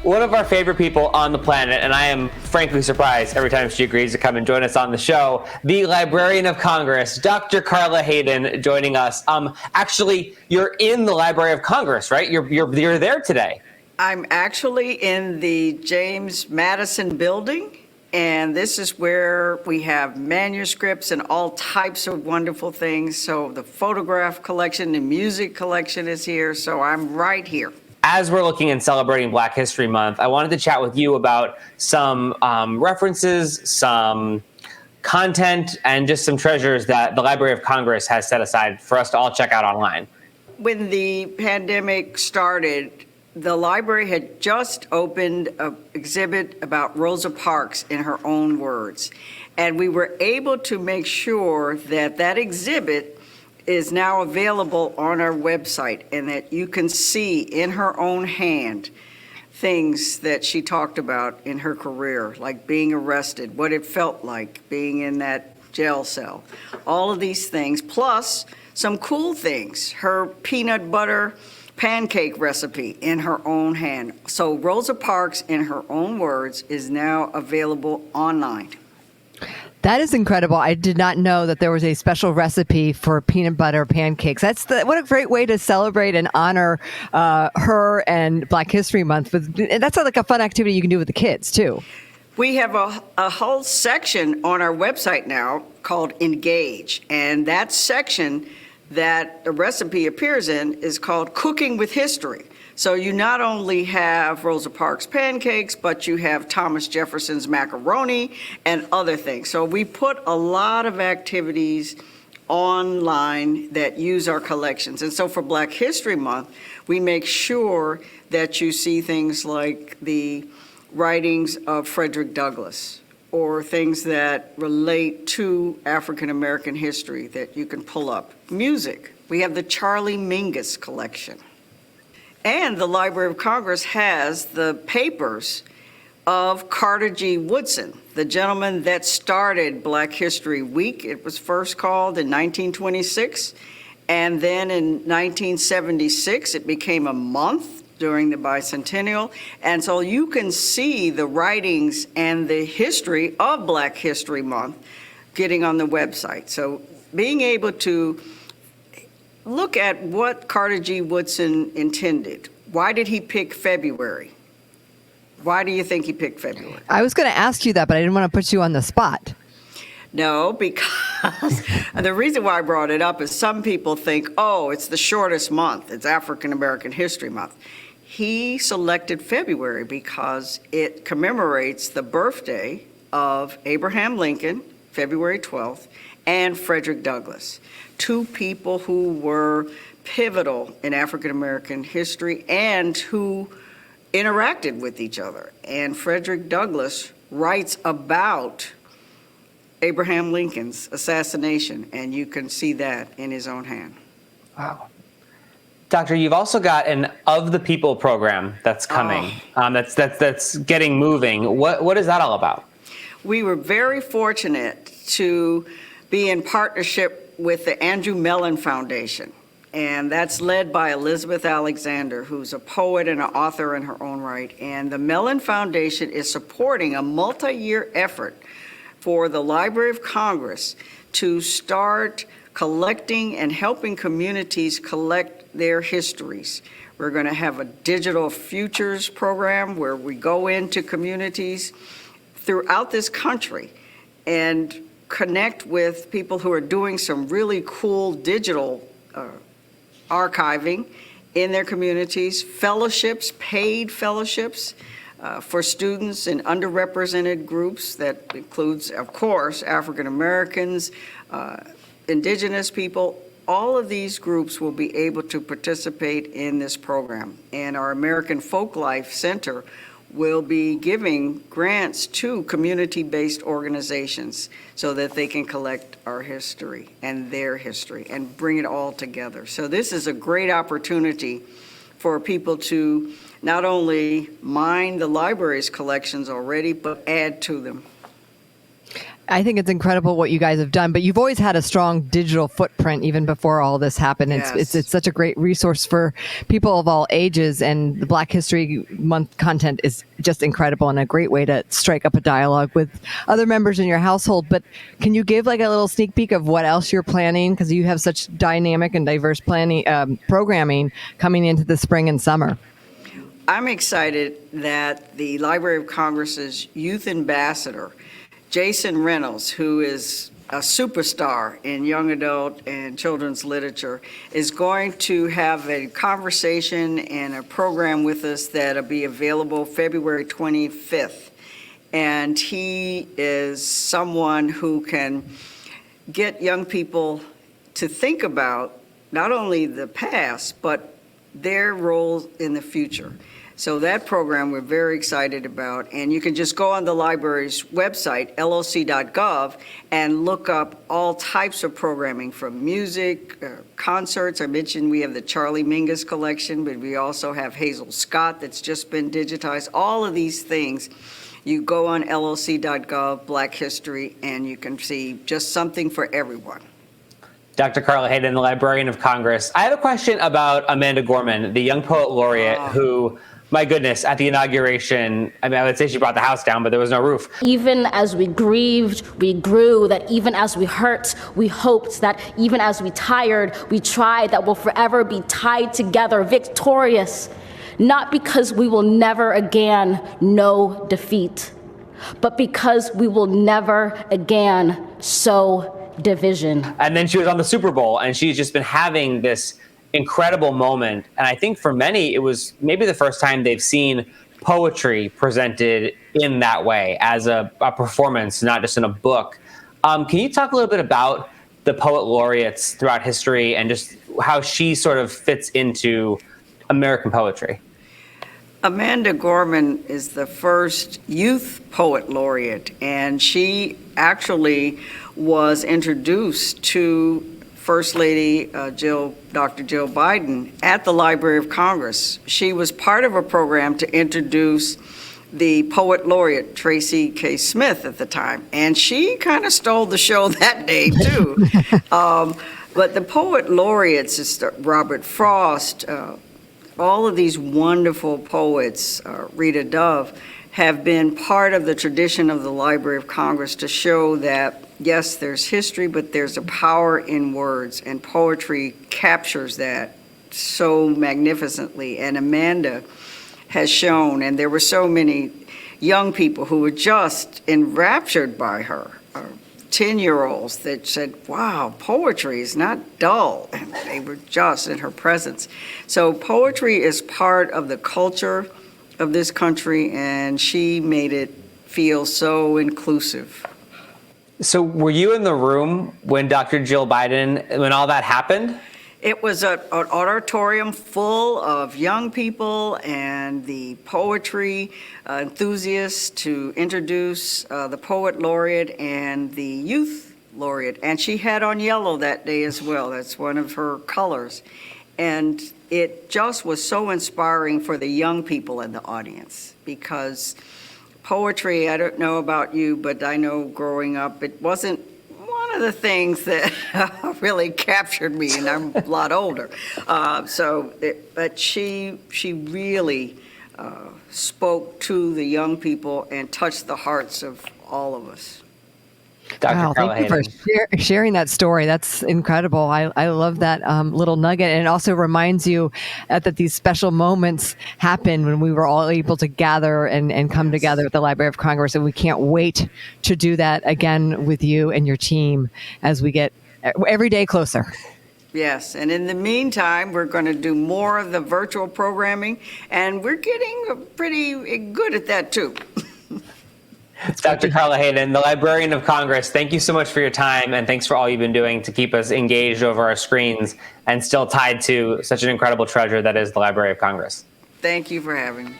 one of our favorite people on the planet, and I am frankly surprised every time she agrees to come and join us on the show, the Librarian of Congress, Dr. Carla Hayden, joining us. Actually, you're in the Library of Congress, right? You're there today. I'm actually in the James Madison building, and this is where we have manuscripts and all types of wonderful things. So the photograph collection, the music collection is here, so I'm right here. As we're looking and celebrating Black History Month, I wanted to chat with you about some references, some content, and just some treasures that the Library of Congress has set aside for us to all check out online. When the pandemic started, the library had just opened an exhibit about Rosa Parks in her own words. And we were able to make sure that that exhibit is now available on our website and that you can see in her own hand things that she talked about in her career, like being arrested, what it felt like being in that jail cell, all of these things, plus some cool things, her peanut butter pancake recipe in her own hand. So Rosa Parks, in her own words, is now available online. That is incredible. I did not know that there was a special recipe for peanut butter pancakes. What a great way to celebrate and honor her and Black History Month. That sounds like a fun activity you can do with the kids, too. We have a whole section on our website now called Engage, and that section that the recipe appears in is called Cooking with History. So you not only have Rosa Parks pancakes, but you have Thomas Jefferson's macaroni and other things. So we put a lot of activities online that use our collections. And so for Black History Month, we make sure that you see things like the writings of Frederick Douglass, or things that relate to African American history that you can pull up. Music, we have the Charlie Mingus collection. And the Library of Congress has the papers of Carter G. Woodson, the gentleman that started Black History Week. It was first called in 1926, and then in 1976 it became a month during the bicentennial. And so you can see the writings and the history of Black History Month getting on the website. So being able to look at what Carter G. Woodson intended. Why did he pick February? Why do you think he picked February? I was going to ask you that, but I didn't want to put you on the spot. No, because the reason why I brought it up is some people think, oh, it's the shortest month. It's African American History Month. He selected February because it commemorates the birthday of Abraham Lincoln, February 12th, and Frederick Douglass, two people who were pivotal in African American history and who interacted with each other. And Frederick Douglass writes about Abraham Lincoln's assassination, and you can see that in his own hand. Wow. Doctor, you've also got an Of the People program that's coming, that's getting moving. What is that all about? We were very fortunate to be in partnership with the Andrew Mellon Foundation, and that's led by Elizabeth Alexander, who's a poet and an author in her own right. And the Mellon Foundation is supporting a multi-year effort for the Library of Congress to start collecting and helping communities collect their histories. We're going to have a digital futures program where we go into communities throughout this country and connect with people who are doing some really cool digital archiving in their communities, fellowships, paid fellowships for students in underrepresented groups. That includes, of course, African Americans, indigenous people. All of these groups will be able to participate in this program. And our American Folklife Center will be giving grants to community-based organizations so that they can collect our history and their history and bring it all together. So this is a great opportunity for people to not only mine the library's collections already, but add to them. I think it's incredible what you guys have done, but you've always had a strong digital footprint even before all this happened. Yes. It's such a great resource for people of all ages, and the Black History Month content is just incredible and a great way to strike up a dialogue with other members in your household. But can you give like a little sneak peek of what else you're planning? Because you have such dynamic and diverse planning programming coming into the spring and summer. I'm excited that the Library of Congress's youth ambassador, Jason Reynolds, who is a superstar in young adult and children's literature, is going to have a conversation and a program with us that'll be available February 25th. And he is someone who can get young people to think about not only the past, but their roles in the future. So that program we're very excited about, and you can just go on the library's website, LOC.gov, and look up all types of programming from music, concerts. I mentioned we have the Charlie Mingus collection, but we also have Hazel Scott that's just been digitized. All of these things, you go on LOC.gov, Black History, and you can see just something for everyone. Dr. Carla Hayden, the Librarian of Congress. I have a question about Amanda Gorman, the young poet laureate who, my goodness, at the inauguration, I mean, I would say she brought the house down, but there was no roof. Even as we grieved, we grew, that even as we hurt, we hoped, that even as we tired, we tried, that we'll forever be tied together, victorious, not because we will never again know defeat, but because we will never again sow division. And then she was on the Super Bowl, and she's just been having this incredible moment. And I think for many, it was maybe the first time they've seen poetry presented in that way as a performance, not just in a book. Can you talk a little bit about the poet laureates throughout history and just how she sort of fits into American poetry? Amanda Gorman is the first youth poet laureate, and she actually was introduced to First Lady Dr. Jill Biden at the Library of Congress. She was part of a program to introduce the poet laureate, Tracy K. Smith, at the time, and she kind of stole the show that day, too. But the poet laureates, Robert Frost, all of these wonderful poets, Rita Dove, have been part of the tradition of the Library of Congress to show that, yes, there's history, but there's a power in words, and poetry captures that so magnificently. And Amanda has shown, and there were so many young people who were just enraptured by her, 10-year-olds that said, wow, poetry is not dull, and they were just in her presence. So poetry is part of the culture of this country, and she made it feel so inclusive. So were you in the room when Dr. Jill Biden, when all that happened? It was an auditorium full of young people and the poetry enthusiasts to introduce the poet laureate and the youth laureate. And she had on yellow that day as well. That's one of her colors. And it just was so inspiring for the young people in the audience, because poetry, I don't know about you, but I know growing up, it wasn't one of the things that really captured me, and I'm a lot older. But she really spoke to the young people and touched the hearts of all of us. Dr. Wow, Carla thank you for sharing that story. That's incredible. I love that little nugget. And it also reminds you that these special moments happen when we were all able to gather and come together at the Library of Congress. And we can't wait to do that again with you and your team as we get every day closer. Yes, and in the meantime, we're going to do more of the virtual programming, and we're getting pretty good at that, too. Dr. Carla Hayden, the Librarian of Congress, thank you so much for your time, and thanks for all you've been doing to keep us engaged over our screens and still tied to such an incredible treasure that is the Library of Congress. Thank you for having me.